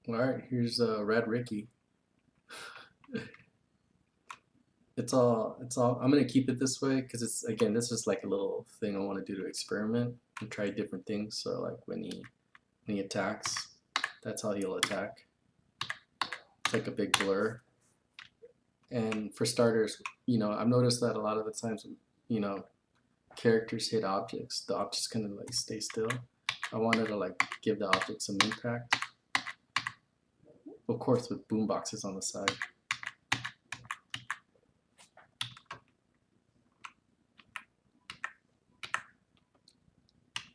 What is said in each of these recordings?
Alright, here's Rad Ricky. It's all, I'm gonna keep it this way because it's, again, this is like a little thing I want to do to experiment and try different things. So like when he attacks, that's how he'll attack. It's like a big blur. And for starters, I've noticed that a lot of the times, you know, characters hit objects, the objects kind of like stay still. I wanted to like give the object some impact, of course, with boom boxes on the side.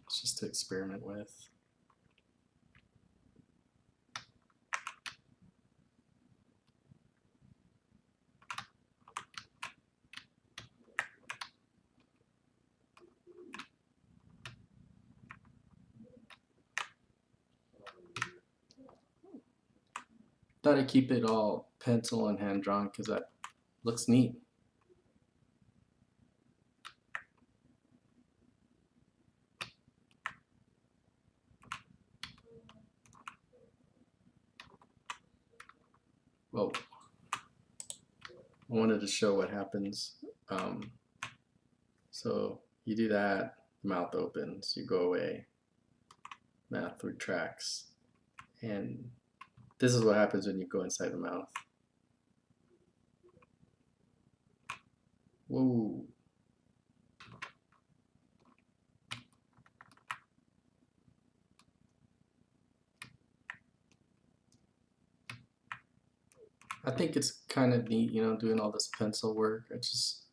It's just to experiment with. Thought I'd keep it all pencil and hand drawn because that looks neat. Well, I wanted to show what happens. So you do that, mouth opens, you go away, mouth retracts, and this is what happens when you go inside the mouth. Whoa. I think it's kind of neat, doing all this pencil work. I just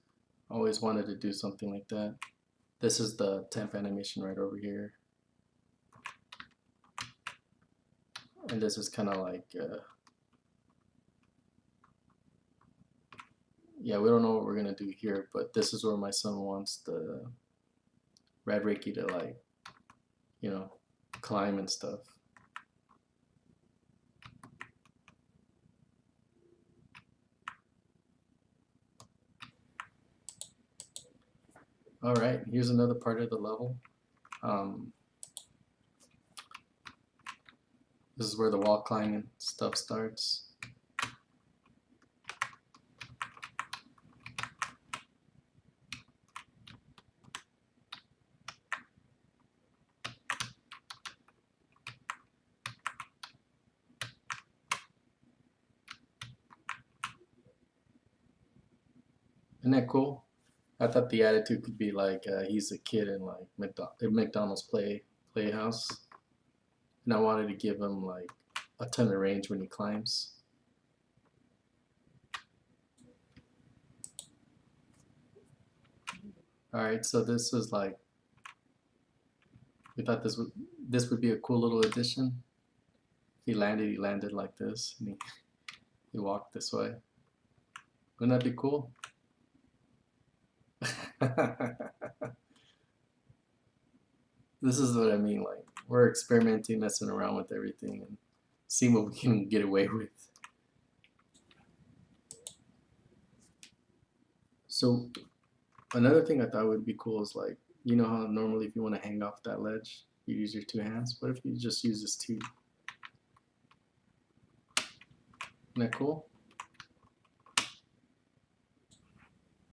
always wanted to do something like that. This is the temp animation right over here. And this is kind of like, yeah, we don't know what we're going to do here, but this is where my son wants the Rad Ricky to, like, climb and stuff. Alright, here's another part of the level. This is where the wall climbing stuff starts. Isn't that cool? I thought the attitude could be like he's a kid in like McDonald's playhouse, and I wanted to give him like a ton of range when he climbs. All right, so this is like, we thought this would be a cool little addition. He landed like this, and he walked this way. Wouldn't that be cool? This is what I mean, like, we're experimenting, messing around with everything, and seeing what we can get away with. So another thing I thought would be cool is, like, you know how normally if you want to hang off that ledge, you use your two hands? What if you just use this two? Isn't that cool?